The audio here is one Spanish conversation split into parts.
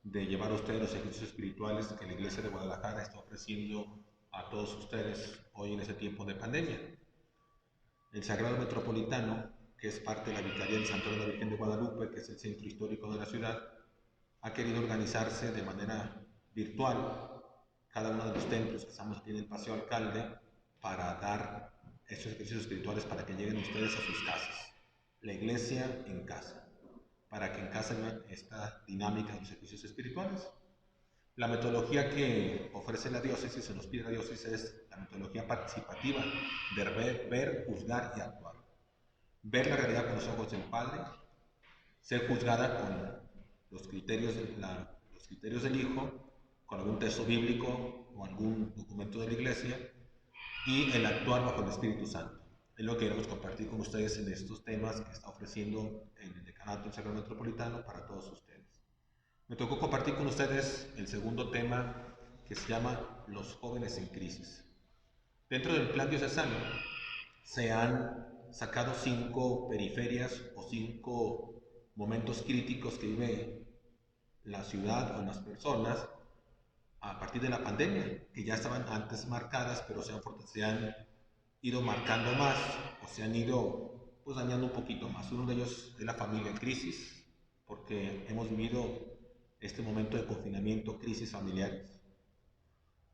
de llevar a ustedes los ejercicios espirituales que la Iglesia de Guadalajara está ofreciendo a todos ustedes hoy en este tiempo de pandemia. El Sagrado Metropolitano, que es parte de la Vicaría del Santuario de la Virgen de Guadalupe, que es el centro histórico de la ciudad, ha querido organizarse de manera virtual cada uno de los templos que estamos aquí en el Paseo Alcalde para dar estos ejercicios espirituales para que lleguen ustedes a sus casas. La iglesia en casa, para que en casa vean esta dinámica de los ejercicios espirituales. La metodología que ofrece la diócesis, se nos pide la diócesis, es la metodología participativa de ver, juzgar y actuar. Ver la realidad con los ojos del Padre, ser juzgada con los criterios del Hijo, con algún texto bíblico o algún documento de la Iglesia, y el actuar bajo el Espíritu Santo. Es lo que queremos compartir con ustedes en estos temas que está ofreciendo el Decanato del Sagrado Metropolitano para todos ustedes. Me tocó compartir con ustedes el segundo tema, que se llama Los jóvenes en crisis. Dentro del plan diocesano se han sacado 5 periferias o 5 momentos críticos que vive la ciudad o las personas a partir de la pandemia, que ya estaban antes marcadas, pero se han ido marcando más o se han ido pues dañando un poquito más. Uno de ellos es la familia en crisis, porque hemos vivido este momento de confinamiento, crisis familiares.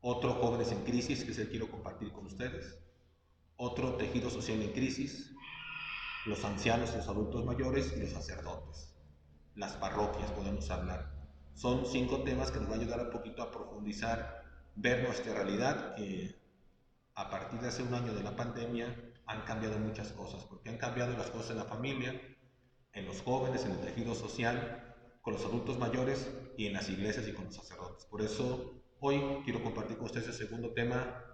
Otro, jóvenes en crisis, que es el que quiero compartir con ustedes. Otro, tejido social en crisis, los ancianos, los adultos mayores y los sacerdotes. Las parroquias, podemos hablar. Son 5 temas que nos van a ayudar un poquito a profundizar, ver nuestra realidad, que a partir de hace un año de la pandemia han cambiado muchas cosas, porque han cambiado las cosas en la familia, en los jóvenes, en el tejido social, con los adultos mayores y en las iglesias y con los sacerdotes. Por eso hoy quiero compartir con ustedes el segundo tema,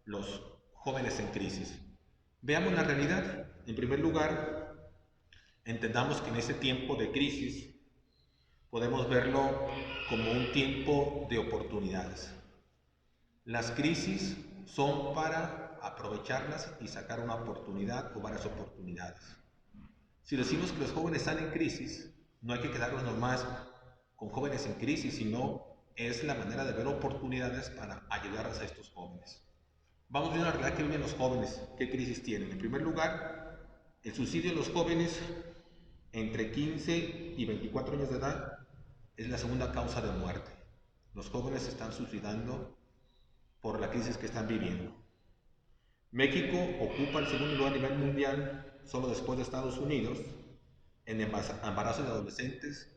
los jóvenes en crisis. Veamos la realidad. En primer lugar, entendamos que en este tiempo de crisis podemos verlo como un tiempo de oportunidades. Las crisis son para aprovecharlas y sacar una oportunidad o varias oportunidades. Si decimos que los jóvenes están en crisis, no hay que quedarnos nomás con jóvenes en crisis, sino es la manera de ver oportunidades para ayudarles a estos jóvenes. Vamos a ver la realidad que viven los jóvenes, qué crisis tienen. En primer lugar, el suicidio de los jóvenes entre 15 y 24 años de edad es la segunda causa de muerte. Los jóvenes se están suicidando por la crisis que están viviendo. México ocupa el segundo lugar a nivel mundial, solo después de Estados Unidos, en embarazo de adolescentes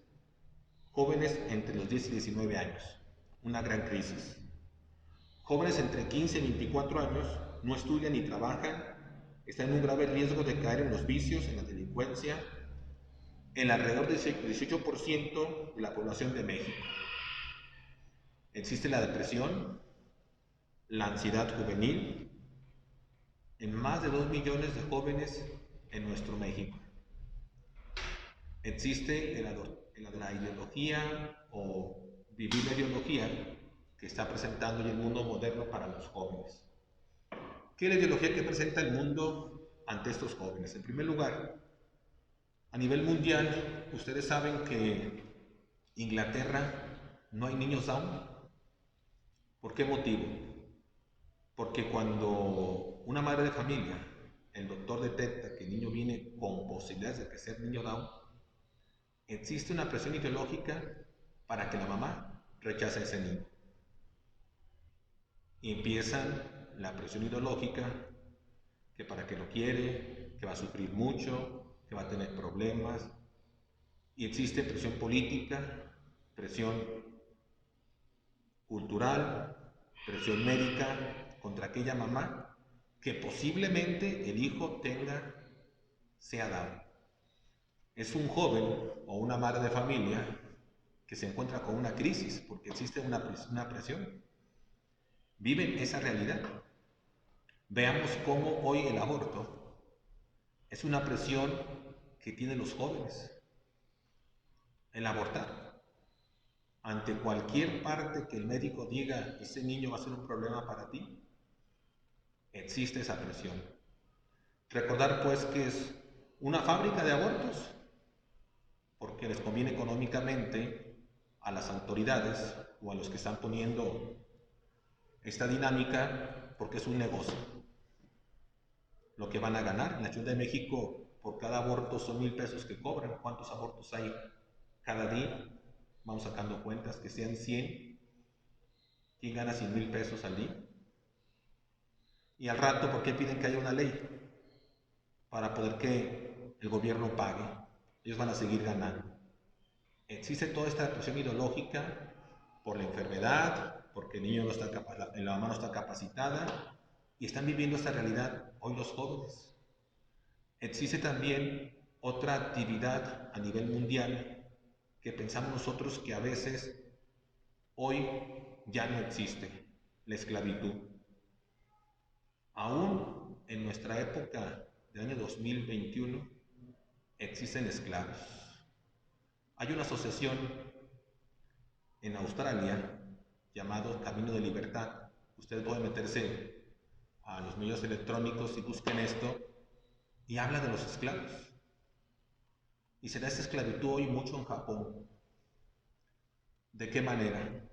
jóvenes entre los 10 y 19 años. Una gran crisis. Jóvenes entre 15 y 24 años no estudian ni trabajan, están en un grave riesgo de caer en los vicios, en la delincuencia, en alrededor del 18% de la población de México. Existe la depresión, la ansiedad juvenil, en más de 2 millones de jóvenes en nuestro México. Existe la ideología o vivir la ideología que está presentando hoy el mundo moderno para los jóvenes. ¿Qué es la ideología que presenta el mundo ante estos jóvenes? En primer lugar, a nivel mundial, ustedes saben que Inglaterra no hay niños Down. ¿Por qué motivo? Porque cuando una madre de familia, el doctor detecta que el niño viene con posibilidades de que sea niño Down, existe una presión ideológica para que la mamá rechace a ese niño. Y empiezan la presión ideológica, que para qué lo quiere, que va a sufrir mucho, que va a tener problemas. Y existe presión política, presión cultural, presión médica contra aquella mamá que posiblemente el hijo sea Down. Es un joven o una madre de familia que se encuentra con una crisis porque existe una presión. Viven esa realidad. Veamos cómo hoy el aborto es una presión que tienen los jóvenes. El abortar. Ante cualquier parte que el médico diga ese niño va a ser un problema para ti, existe esa presión. Recordar pues que es una fábrica de abortos porque les conviene económicamente a las autoridades o a los que están poniendo esta dinámica porque es un negocio. Lo que van a ganar en la Ciudad de México por cada aborto son 1,000 pesos que cobran. ¿Cuántos abortos hay cada día? Vamos sacando cuentas, que sean 100. ¿Quién gana 100,000 pesos al día? Y al rato, ¿por qué piden que haya una ley? Para poder que el gobierno pague. Ellos van a seguir ganando. Existe toda esta presión ideológica por la enfermedad, porque el niño no está la mamá no está capacitada, y están viviendo esta realidad hoy los jóvenes. Existe también otra actividad a nivel mundial que pensamos nosotros que a veces hoy ya no existe, la esclavitud. Aún en nuestra época del año 2021 existen esclavos. Hay una asociación en Australia llamado Camino de Libertad. Ustedes pueden meterse a los medios electrónicos y busquen esto, y habla de los esclavos. Y se da esta esclavitud hoy mucho en Japón. ¿De qué manera?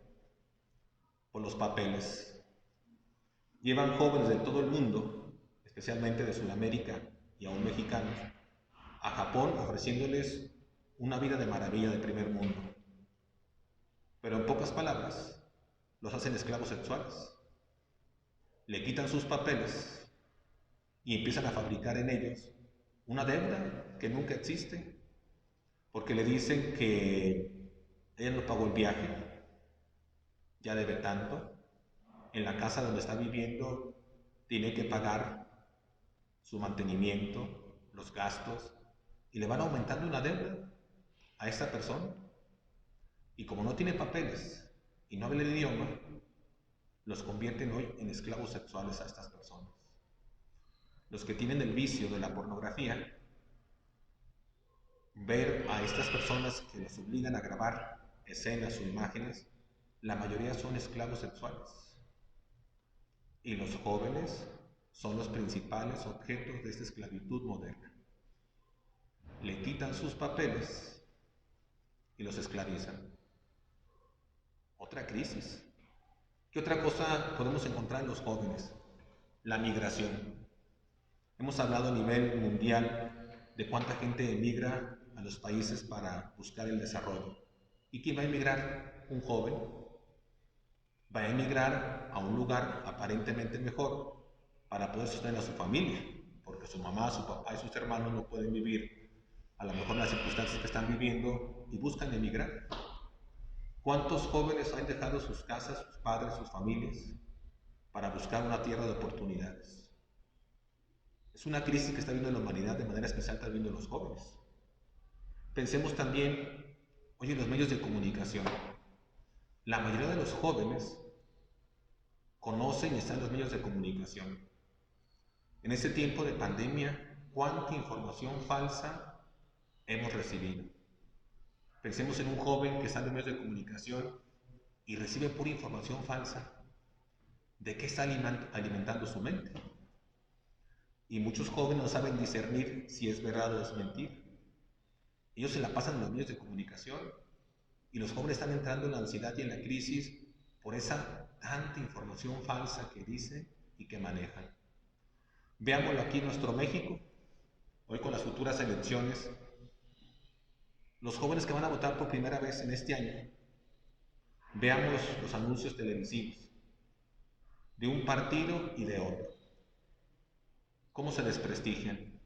Por los papeles. Llevan jóvenes de todo el mundo, especialmente de Sudamérica y aún mexicanos, a Japón ofreciéndoles una vida de maravilla de primer mundo. Pero en pocas palabras, los hacen esclavos sexuales. Le quitan sus papeles y empiezan a fabricar en ellos una deuda que nunca existe, porque le dicen que ella no pagó el viaje, ya debe tanto, en la casa donde está viviendo tiene que pagar su mantenimiento, los gastos, y le van aumentando una deuda a esta persona. Y como no tiene papeles y no habla el idioma, los convierten hoy en esclavos sexuales a estas personas. Los que tienen el vicio de la pornografía, ver a estas personas que les obligan a grabar escenas o imágenes, la mayoría son esclavos sexuales. Y los jóvenes son los principales objetos de esta esclavitud moderna. Le quitan sus papeles y los esclavizan. Otra crisis. ¿Qué otra cosa podemos encontrar en los jóvenes? La migración. Hemos hablado a nivel mundial de cuánta gente emigra a los países para buscar el desarrollo. ¿Y quién va a emigrar? Un joven. Va a emigrar a un lugar aparentemente mejor para poder sostener a su familia, porque su mamá, su papá y sus hermanos no pueden vivir a lo mejor las circunstancias que están viviendo y buscan emigrar. ¿Cuántos jóvenes han dejado sus casas, sus padres, sus familias para buscar una tierra de oportunidades? Es una crisis que está viviendo la humanidad, de manera especial está viviendo los jóvenes. Pensemos también, oye, en los medios de comunicación. La mayoría de los jóvenes conocen y están en los medios de comunicación. En este tiempo de pandemia, ¿cuánta información falsa hemos recibido? Pensemos en un joven que está en los medios de comunicación y recibe pura información falsa. ¿De qué está alimentando su mente? Y muchos jóvenes no saben discernir si es verdad o es mentira. Ellos se la pasan en los medios de comunicación y los jóvenes están entrando en la ansiedad y en la crisis por esa tanta información falsa que dicen y que manejan. Veámoslo aquí en nuestro México, hoy con las futuras elecciones. Los jóvenes que van a votar por primera vez en este año, veamos los anuncios televisivos de un partido y de otro. Cómo se desprestigian,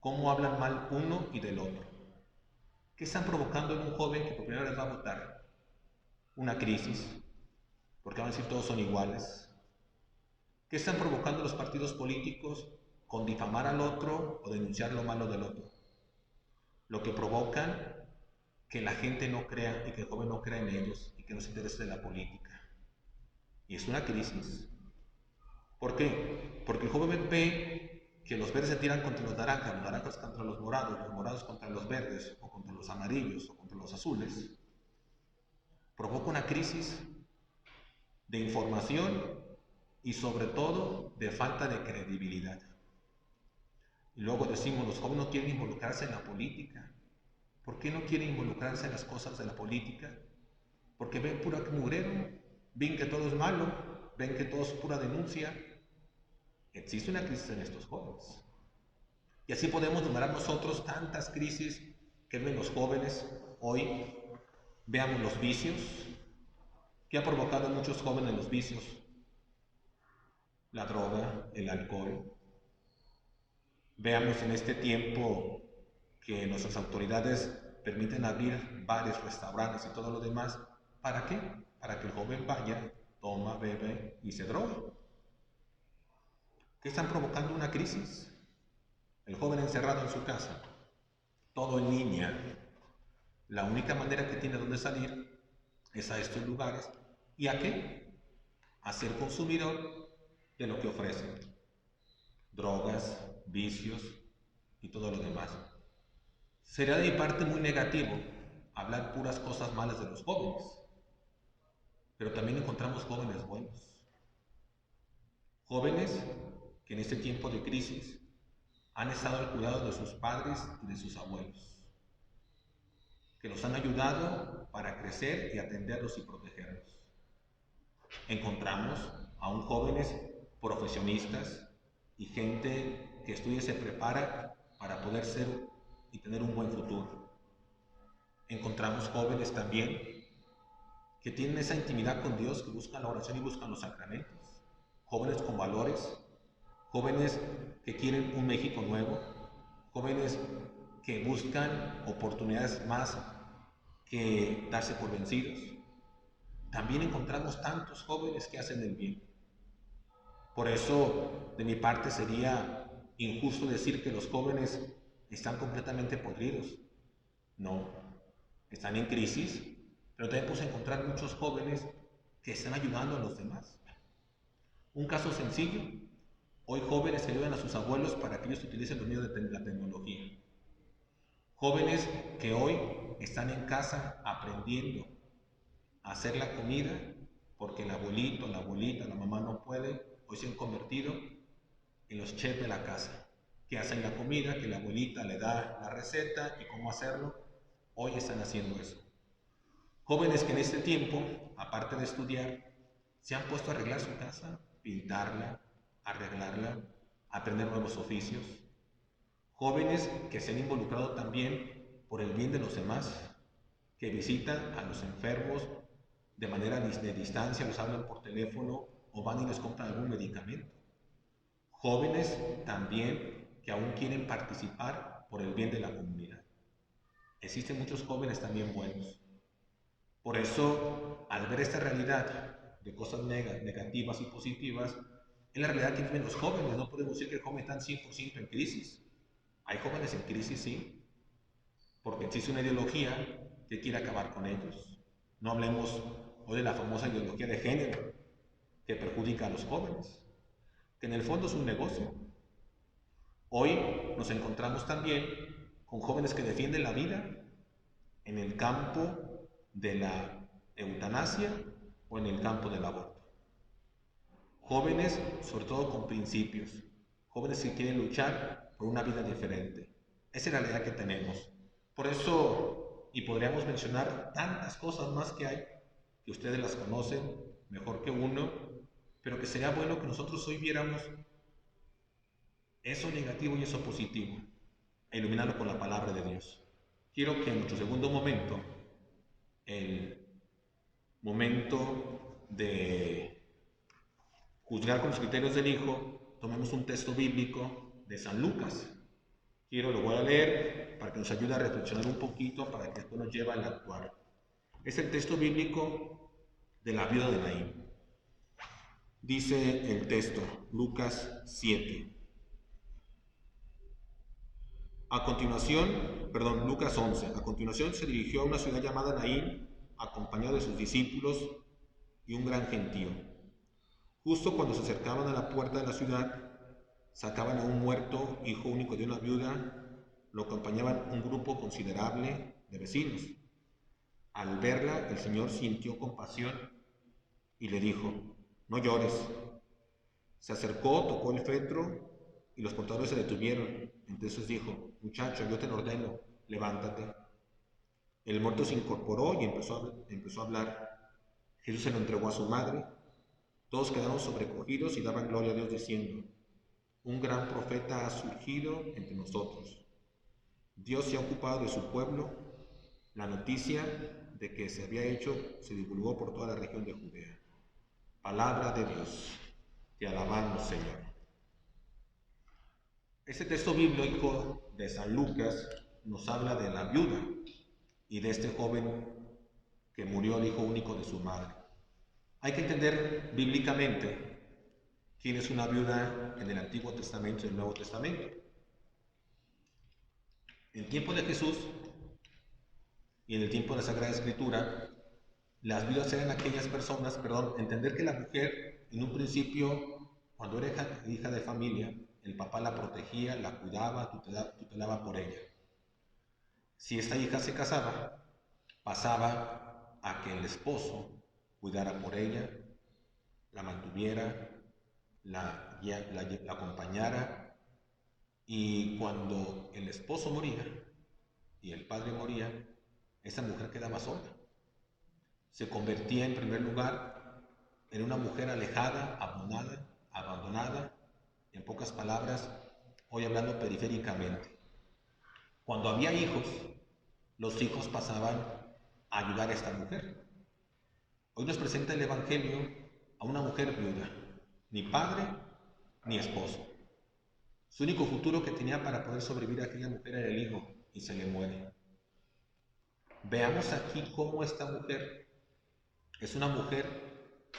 cómo hablan mal uno y del otro. ¿Qué están provocando en un joven que por primera vez va a votar? Una crisis, porque van a decir todos son iguales. ¿Qué están provocando los partidos políticos con difamar al otro o denunciar lo malo del otro? Lo que provocan que la gente no crea y que el joven no crea en ellos y que no se interese de la política. Y es una crisis. ¿Por qué? Porque el joven ve que los verdes se tiran contra los naranjas contra los morados contra los verdes, o contra los amarillos, o contra los azules. Provoca una crisis de información y sobre todo de falta de credibilidad. Y luego decimos, los jóvenes no quieren involucrarse en la política. ¿Por qué no quieren involucrarse en las cosas de la política? porque ven pura mugrero, ven que todo es malo, ven que todo es pura denuncia. Existe una crisis en estos jóvenes. Y así podemos numerar nosotros tantas crisis que ven los jóvenes hoy. Veamos los vicios, que ha provocado en muchos jóvenes los vicios: la droga, el alcohol. Veamos en este tiempo que nuestras autoridades permiten abrir bares, restaurantes y todo lo demás. ¿Para qué? Para que el joven vaya, toma, bebe y se droga. ¿Qué están provocando? Una crisis. El joven encerrado en su casa, todo en línea. La única manera que tiene donde salir es a estos lugares. ¿Y a qué? A ser consumidor de lo que ofrecen: drogas, vicios y todo lo demás. Sería de mi parte muy negativo hablar puras cosas malas de los jóvenes, pero también encontramos jóvenes buenos. Jóvenes que en este tiempo de crisis han estado al cuidado de sus padres y de sus abuelos, que los han ayudado para crecer y atenderlos y protegerlos. Encontramos aún jóvenes profesionistas y gente que estudia y se prepara para poder ser y tener un buen futuro. Encontramos jóvenes también que tienen esa intimidad con Dios, que buscan la oración y buscan los sacramentos. Jóvenes con valores, jóvenes que quieren un México nuevo, jóvenes que buscan oportunidades más que darse por vencidos. También encontramos tantos jóvenes que hacen el bien. Por eso, de mi parte, sería injusto decir que los jóvenes están completamente podridos. No, están en crisis, pero también podemos encontrar muchos jóvenes que están ayudando a los demás. Un caso sencillo: hoy jóvenes que ayudan a sus abuelos para que ellos utilicen los medios de la tecnología. Jóvenes que hoy están en casa aprendiendo a hacer la comida porque el abuelito, la abuelita, la mamá no puede. Hoy se han convertido en los chefs de la casa, que hacen la comida, que la abuelita le da la receta y cómo hacerlo. Hoy están haciendo eso. Jóvenes que en este tiempo, aparte de estudiar, se han puesto a arreglar su casa, pintarla, arreglarla, aprender nuevos oficios. Jóvenes que se han involucrado también por el bien de los demás, que visitan a los enfermos de manera de distancia, los hablan por teléfono o van y les compran algún medicamento. Jóvenes también que aún quieren participar por el bien de la comunidad. Existen muchos jóvenes también buenos. Por eso, al ver esta realidad de cosas negativas y positivas, es la realidad que viven los jóvenes. No podemos decir que el joven está 100% en crisis. Hay jóvenes en crisis, sí, porque existe una ideología que quiere acabar con ellos. No hablemos hoy de la famosa ideología de género que perjudica a los jóvenes, que en el fondo es un negocio. Hoy nos encontramos también con jóvenes que defienden la vida en el campo de la eutanasia o en el campo del aborto. Jóvenes, sobre todo con principios, jóvenes que quieren luchar por una vida diferente. Esa es la realidad que tenemos. Por eso, y podríamos mencionar tantas cosas más que hay, que ustedes las conocen mejor que uno, pero que sería bueno que nosotros hoy viéramos eso negativo y eso positivo, e iluminarlo con la palabra de Dios. Quiero que en nuestro segundo momento, el momento de juzgar con los criterios del Hijo, tomemos un texto bíblico de San Lucas. Lo voy a leer para que nos ayude a reflexionar un poquito, para que esto nos lleve al actuar. Es el texto bíblico de la viuda de Naín. Dice el texto, Lucas 7. Lucas 11. A continuación se dirigió a una ciudad llamada Naín, acompañado de sus discípulos y un gran gentío. Justo cuando se acercaban a la puerta de la ciudad, sacaban a un muerto, hijo único de una viuda. Lo acompañaban un grupo considerable de vecinos. Al verla, el Señor sintió compasión y le dijo: no llores. Se acercó, tocó el féretro y los portadores se detuvieron. Entonces dijo: muchacho, yo te lo ordeno, levántate. El muerto se incorporó y empezó a hablar. Jesús se lo entregó a su madre. Todos quedaron sobrecogidos y daban gloria a Dios diciendo: un gran profeta ha surgido entre nosotros. Dios se ha ocupado de su pueblo. La noticia de que se había hecho se divulgó por toda la región de Judea. Palabra de Dios. Te alabamos, Señor. Este texto bíblico de San Lucas nos habla de la viuda y de este joven que murió, el hijo único de su madre. Hay que entender bíblicamente quién es una viuda en el Antiguo Testamento y el Nuevo Testamento. En el tiempo de Jesús y en el tiempo de la Sagrada Escritura, las viudas eran aquellas personas, entender que la mujer en un principio, cuando era hija de familia, el papá la protegía, la cuidaba, tutelaba por ella. Si esta hija se casaba, pasaba a que el esposo cuidara por ella, la mantuviera, la acompañara, y cuando el esposo moría y el padre moría, esa mujer quedaba sola. Se convertía en primer lugar en una mujer alejada, abandonada, en pocas palabras, hoy hablando periféricamente. Cuando había hijos, los hijos pasaban a ayudar a esta mujer. Hoy nos presenta el Evangelio a una mujer viuda, ni padre ni esposo. Su único futuro que tenía para poder sobrevivir a aquella mujer era el hijo, y se le muere. Veamos aquí cómo esta mujer es una mujer,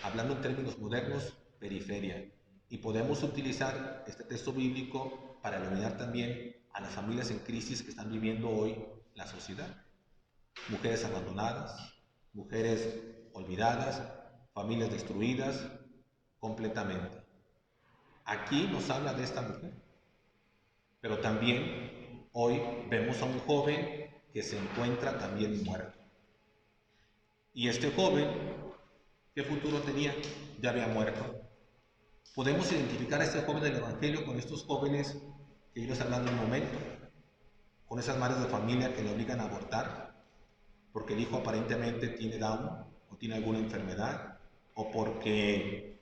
hablando en términos modernos, periferia, y podemos utilizar este texto bíblico para iluminar también a las familias en crisis que están viviendo hoy la sociedad. Mujeres abandonadas, mujeres olvidadas, familias destruidas completamente. Aquí nos habla de esta mujer, pero también hoy vemos a un joven que se encuentra también muerto. Y este joven, ¿qué futuro tenía? Ya había muerto. Podemos identificar a este joven del Evangelio con estos jóvenes que iremos hablando en un momento, con esas madres de familia que le obligan a abortar porque el hijo aparentemente tiene Down o tiene alguna enfermedad o porque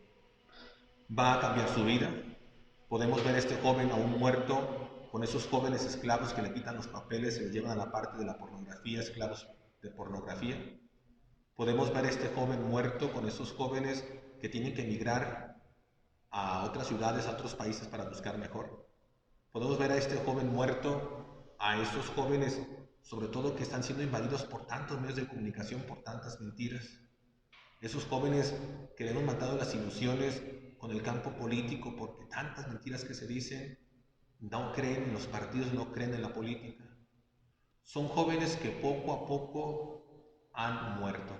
va a cambiar su vida. Podemos ver a este joven aún muerto con esos jóvenes esclavos que le quitan los papeles y los llevan a la parte de la pornografía, esclavos de pornografía. Podemos ver a este joven muerto con esos jóvenes que tienen que emigrar a otras ciudades, a otros países para buscar mejor. Podemos ver a este joven muerto, a estos jóvenes, sobre todo que están siendo invadidos por tantos medios de comunicación, por tantas mentiras. Esos jóvenes que le han matado las ilusiones con el campo político porque tantas mentiras que se dicen, no creen en los partidos, no creen en la política. Son jóvenes que poco a poco han muerto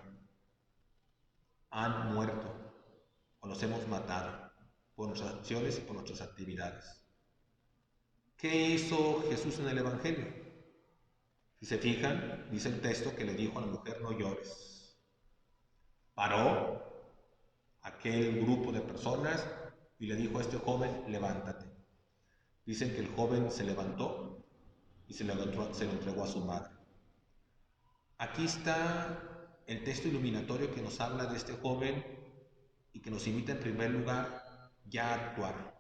o los hemos matado por nuestras acciones y por nuestras actividades. ¿Qué hizo Jesús en el Evangelio? Si se fijan, dice el texto que le dijo a la mujer: no llores. Paró aquel grupo de personas y le dijo a este joven: levántate. Dicen que el joven se levantó y se lo entregó a su madre. Aquí está el texto iluminatorio que nos habla de este joven y que nos invita en primer lugar ya a actuar.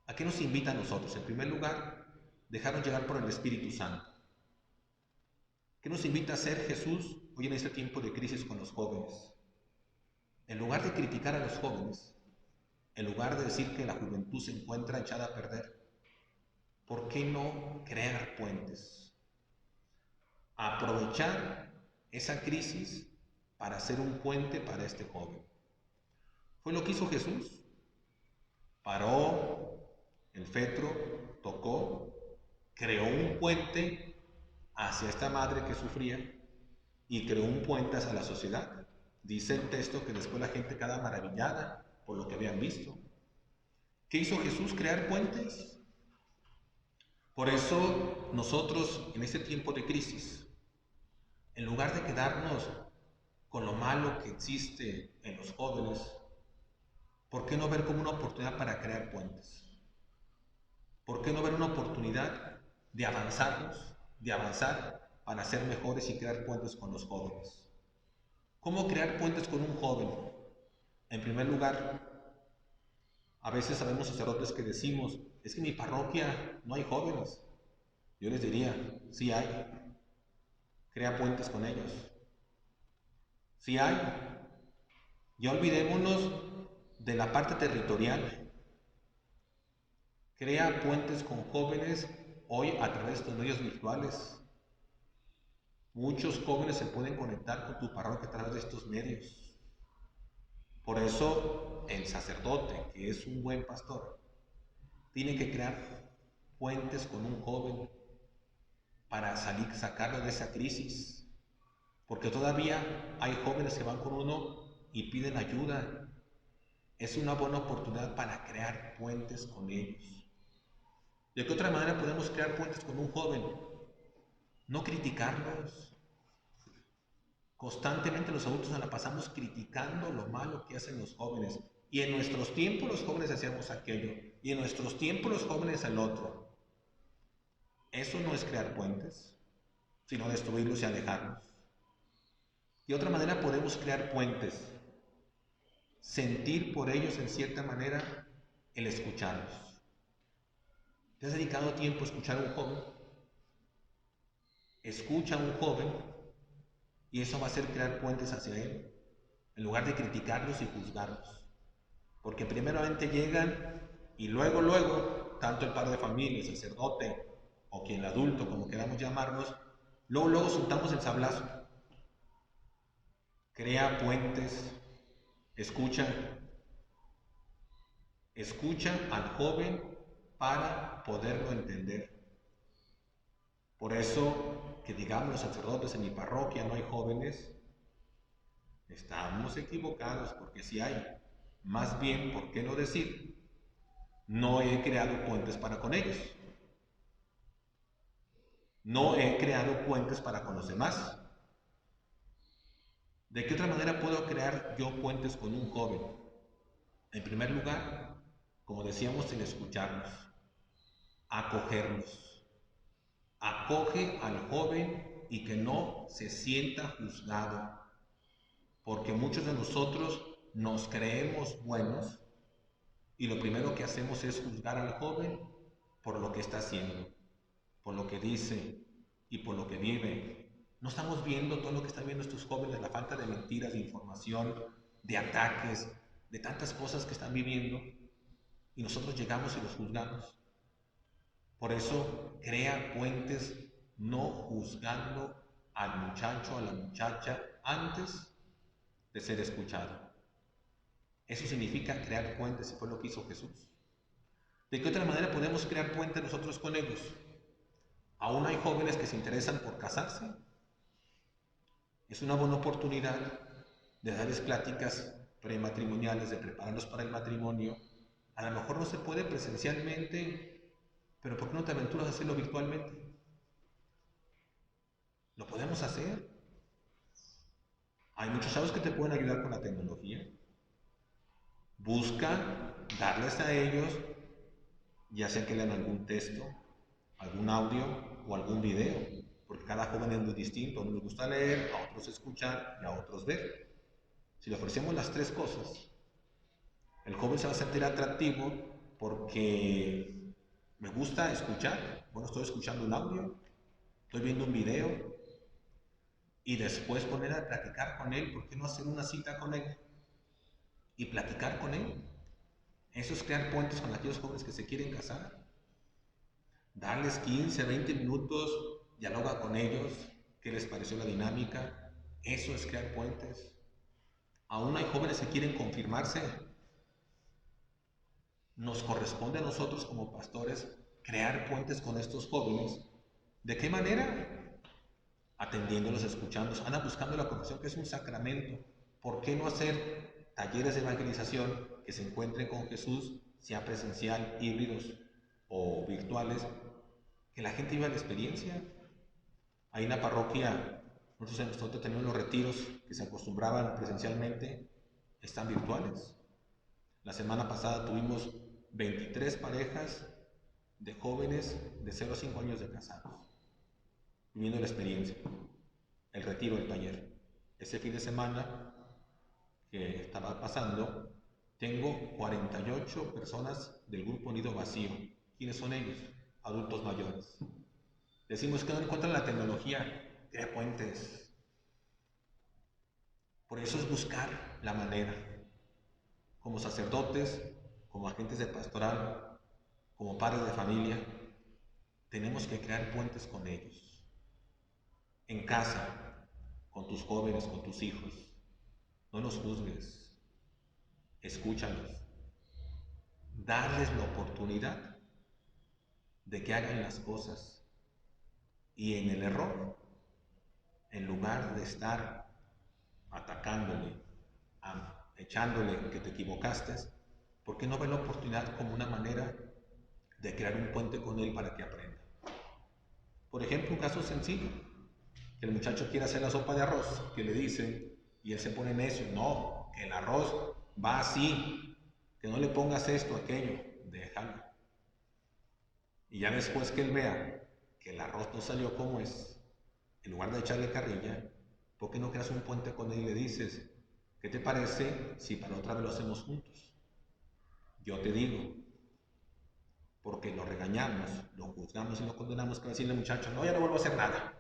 ¿A qué nos invita a nosotros? En primer lugar, dejarnos llevar por el Espíritu Santo. ¿Qué nos invita a hacer Jesús hoy en este tiempo de crisis con los jóvenes? En lugar de criticar a los jóvenes, en lugar de decir que la juventud se encuentra echada a perder, ¿por qué no crear puentes? Aprovechar esa crisis para hacer un puente para este joven. Fue lo que hizo Jesús. Paró el fetro, tocó, creó un puente hacia esta madre que sufría y creó un puente hacia la sociedad. Dice el texto que después la gente queda maravillada por lo que habían visto. ¿Qué hizo Jesús? Crear puentes. Por eso nosotros en este tiempo de crisis, en lugar de quedarnos con lo malo que existe en los jóvenes, ¿por qué no ver como una oportunidad para crear puentes? ¿Por qué no ver una oportunidad de avanzar para ser mejores y crear puentes con los jóvenes? ¿Cómo crear puentes con un joven? En primer lugar, a veces sabemos sacerdotes que decimos, es que en mi parroquia no hay jóvenes. Yo les diría, sí hay, crea puentes con ellos. Sí hay. Ya olvidémonos de la parte territorial. Crea puentes con jóvenes hoy a través de los medios virtuales. Muchos jóvenes se pueden conectar con tu parroquia a través de estos medios. Por eso el sacerdote, que es un buen pastor, tiene que crear puentes con un joven para sacarlo de esa crisis. Porque todavía hay jóvenes que van con uno y piden ayuda. Es una buena oportunidad para crear puentes con ellos. ¿De qué otra manera podemos crear puentes con un joven? No criticarlos. Constantemente los adultos nos la pasamos criticando lo malo que hacen los jóvenes. Y en nuestros tiempos los jóvenes hacíamos aquello. Y en nuestros tiempos los jóvenes el otro. Eso no es crear puentes, sino destruirlos y alejarlos. De otra manera podemos crear puentes. Sentir por ellos en cierta manera el escucharlos. ¿Te has dedicado tiempo a escuchar a un joven? Escucha a un joven y eso va a hacer crear puentes hacia él, en lugar de criticarlos y juzgarlos. Porque primeramente llegan y luego, tanto el padre de familia, el sacerdote o quien el adulto, como queramos llamarnos, luego soltamos el sablazo. Crea puentes, escucha al joven para poderlo entender. Por eso, que digamos los sacerdotes en mi parroquia no hay jóvenes, estamos equivocados, porque si hay. Más bien, ¿por qué no decir? No he creado puentes para con ellos. No he creado puentes para con los demás. ¿De qué otra manera puedo crear yo puentes con un joven? En primer lugar, como decíamos, en escucharlos, acogerlos. Acoge al joven y que no se sienta juzgado, porque muchos de nosotros nos creemos buenos y lo primero que hacemos es juzgar al joven por lo que está haciendo, por lo que dice y por lo que vive. No estamos viendo todo lo que están viendo estos jóvenes, la falta de mentiras, de información, de ataques, de tantas cosas que están viviendo, y nosotros llegamos y los juzgamos. Por eso crea puentes no juzgando al muchacho, a la muchacha, antes de ser escuchado. Eso significa crear puentes, y fue lo que hizo Jesús. ¿De qué otra manera podemos crear puentes nosotros con ellos? Aún hay jóvenes que se interesan por casarse. Es una buena oportunidad de darles pláticas prematrimoniales, de prepararlos para el matrimonio. A lo mejor no se puede presencialmente, pero ¿por qué no te aventuras a hacerlo virtualmente? Lo podemos hacer. Hay muchos chavos que te pueden ayudar con la tecnología. Busca darles a ellos, ya sea que lean algún texto, algún audio o algún video, porque cada joven es muy distinto. A unos les gusta leer, a otros escuchar y a otros ver. Si le ofrecemos las tres cosas, el joven se va a sentir atractivo porque me gusta escuchar. Bueno, estoy escuchando un audio, estoy viendo un video, y después poner a platicar con él. ¿Por qué no hacer una cita con él y platicar con él? Eso es crear puentes con aquellos jóvenes que se quieren casar. Darles 15, 20 minutos, dialoga con ellos, qué les pareció la dinámica. Eso es crear puentes. Aún hay jóvenes que quieren confirmarse. Nos corresponde a nosotros como pastores crear puentes con estos jóvenes. ¿De qué manera? Atendiéndolos, escuchándolos. Andan buscando la confesión, que es un sacramento. ¿Por qué no hacer talleres de evangelización que se encuentren con Jesús, sea presencial, híbridos o virtuales, que la gente viva la experiencia? Hay una parroquia, nosotros tenemos los retiros que se acostumbraban presencialmente, están virtuales. La semana pasada tuvimos 23 parejas de jóvenes de 0 a 5 años de casados, viviendo la experiencia, el retiro del taller. Ese fin de semana que estaba pasando, tengo 48 personas del grupo Nido Vacío. ¿Quiénes son ellos? Adultos mayores. Decimos que no encuentran la tecnología, crea puentes. Por eso es buscar la manera, como sacerdotes, como agentes de pastoral, como padres de familia, tenemos que crear puentes con ellos. En casa, con tus jóvenes, con tus hijos. No los juzgues, escúchalos. Darles la oportunidad de que hagan las cosas. Y en el error, en lugar de estar atacándole, echándole que te equivocaste, ¿por qué no ver la oportunidad como una manera de crear un puente con él para que aprenda? Por ejemplo, un caso sencillo, que el muchacho quiere hacer la sopa de arroz, que le dicen, y él se pone necio, no, que el arroz va así, que no le pongas esto, aquello, déjalo. Y ya después que él vea que el arroz no salió como es, en lugar de echarle carrilla, ¿por qué no creas un puente con él y le dices, ¿qué te parece si para otra vez lo hacemos juntos? Yo te digo, porque lo regañamos, lo juzgamos y lo condenamos, que va a decirle al muchacho, no, ya no vuelvo a hacer nada.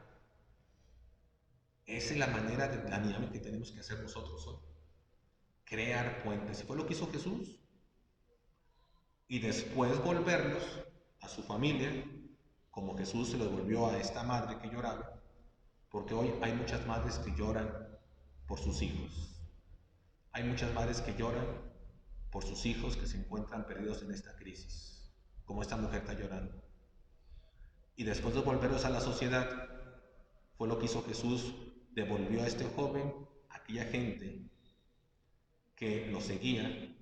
Esa es la manera de la dinámica que tenemos que hacer nosotros hoy. Crear puentes. Y fue lo que hizo Jesús. Y después volverlos a su familia, como Jesús se lo devolvió a esta madre que lloraba, porque hoy hay muchas madres que lloran por sus hijos. Hay muchas madres que lloran por sus hijos que se encuentran perdidos en esta crisis, como esta mujer está llorando. Y después de volverlos a la sociedad, fue lo que hizo Jesús, devolvió a este joven, a aquella gente que lo seguía,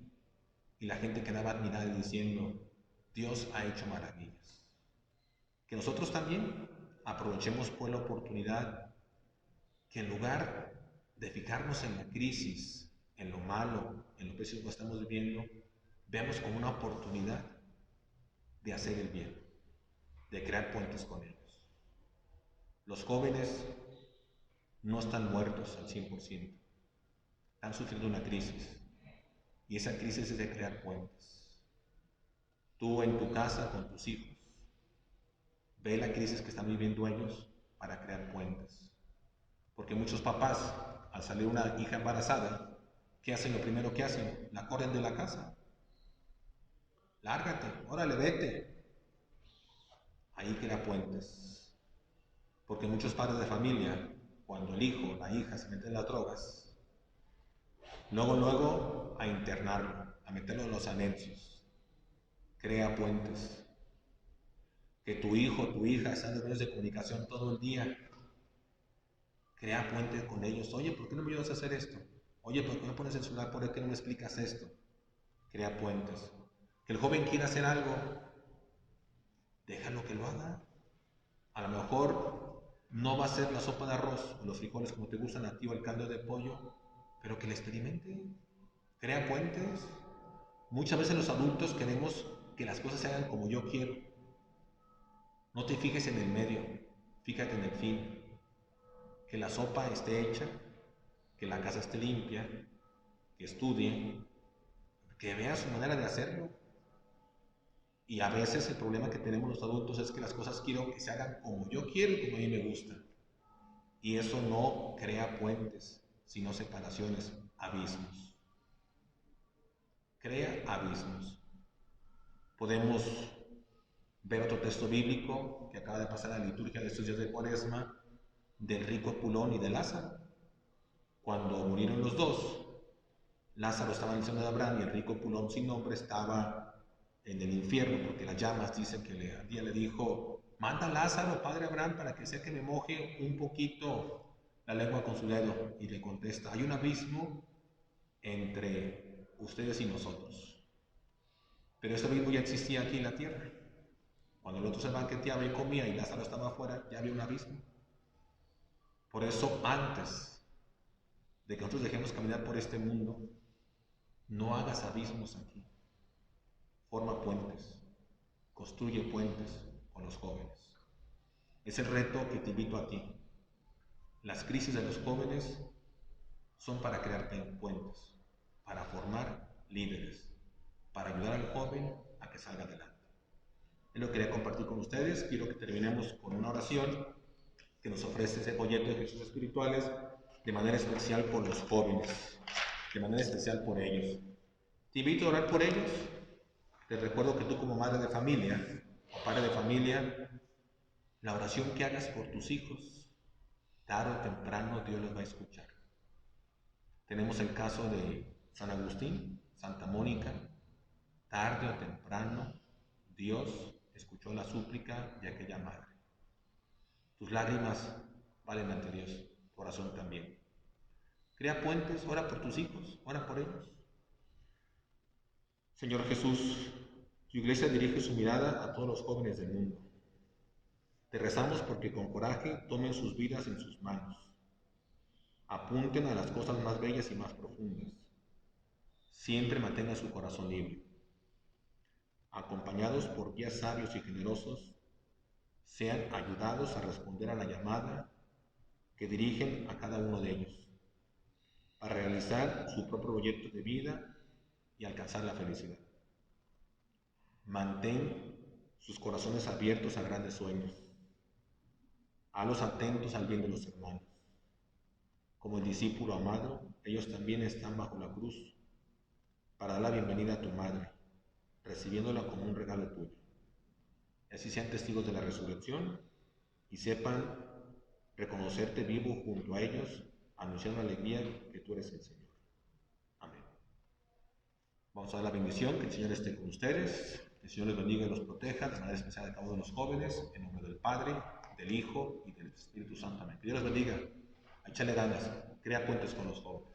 y la gente quedaba admirada y diciendo, Dios ha hecho maravillas. Que nosotros también aprovechemos pues la oportunidad, que en lugar de fijarnos en la crisis, en lo malo, en lo pésimo que estamos viviendo, veamos como una oportunidad de hacer el bien, de crear puentes con ellos. Los jóvenes no están muertos al 100%, están sufriendo una crisis, y esa crisis es de crear puentes. Tú en tu casa con tus hijos, ve la crisis que están viviendo ellos para crear puentes. Porque muchos papás, al salir una hija embarazada, ¿qué hacen? Lo primero que hacen, la corren de la casa. Lárgate, órale, vete. Ahí crea puentes. Porque muchos padres de familia, cuando el hijo, la hija se meten en las drogas, luego a internarlo, a meterlo en los anexos. Crea puentes. Que tu hijo, tu hija están en los medios de comunicación todo el día. Crea puentes con ellos. Oye, ¿por qué no me ayudas a hacer esto? Oye, ¿por qué me pones el celular? ¿Por qué no me explicas esto? Crea puentes. Que el joven quiera hacer algo, déjalo que lo haga. A lo mejor no va a ser la sopa de arroz o los frijoles como te gustan a ti o el caldo de pollo, pero que le experimente. Crea puentes. Muchas veces los adultos queremos que las cosas se hagan como yo quiero. No te fijes en el medio, fíjate en el fin. Que la sopa esté hecha, que la casa esté limpia, que estudie, que vea su manera de hacerlo. Y a veces el problema que tenemos los adultos es que las cosas quiero que se hagan como yo quiero y como a mí me gusta. Y eso no crea puentes, sino separaciones, abismos. Crea abismos. Podemos ver otro texto bíblico que acaba de pasar a la liturgia de estos días de Cuaresma, del rico Epulón y de Lázaro. Cuando murieron los dos, Lázaro estaba en el seno de Abraham y el rico Epulón sin nombre estaba en el infierno, porque las llamas dicen que un día le dijo, manda a Lázaro, padre Abraham, para que sea que me moje un poquito la lengua con su dedo. Y le contesta, hay un abismo entre ustedes y nosotros. Pero este abismo ya existía aquí en la tierra. Cuando el otro se banqueteaba y comía y Lázaro estaba afuera, ya había un abismo. Por eso, antes de que nosotros dejemos caminar por este mundo, no hagas abismos aquí. Forma puentes, construye puentes con los jóvenes. Es el reto que te invito a ti. Las crisis de los jóvenes son para crear puentes, para formar líderes, para ayudar al joven a que salga adelante. Es lo que quería compartir con ustedes. Quiero que terminemos con una oración que nos ofrece ese folleto de ejercicios espirituales, de manera especial por los jóvenes, de manera especial por ellos. Te invito a orar por ellos. Te recuerdo que tú, como madre de familia o padre de familia, la oración que hagas por tus hijos, tarde o temprano Dios los va a escuchar. Tenemos el caso de San Agustín, Santa Mónica. Tarde o temprano Dios escuchó la súplica de aquella madre. Tus lágrimas valen ante Dios, tu oración también. Crea puentes, ora por tus hijos, ora por ellos. Señor Jesús, tu iglesia dirige su mirada a todos los jóvenes del mundo. Te rezamos porque con coraje tomen sus vidas en sus manos. Apunten a las cosas más bellas y más profundas. Siempre mantengan su corazón libre. Acompañados por guías sabios y generosos, sean ayudados a responder a la llamada que dirigen a cada uno de ellos, para realizar su propio proyecto de vida y alcanzar la felicidad. Mantén sus corazones abiertos a grandes sueños. Halos atentos al bien de los hermanos. Como el discípulo amado, ellos también están bajo la cruz para dar la bienvenida a tu madre, recibiéndola como un regalo tuyo. Y así sean testigos de la resurrección y sepan reconocerte vivo junto a ellos, anunciando la alegría que tú eres el Señor. Amén. Vamos a dar la bendición, que el Señor esté con ustedes, que el Señor les bendiga y los proteja, de manera especial a cada uno de los jóvenes, en nombre del Padre, del Hijo y del Espíritu Santo. Amén. Que Dios los bendiga, échale ganas, crea puentes con los jóvenes.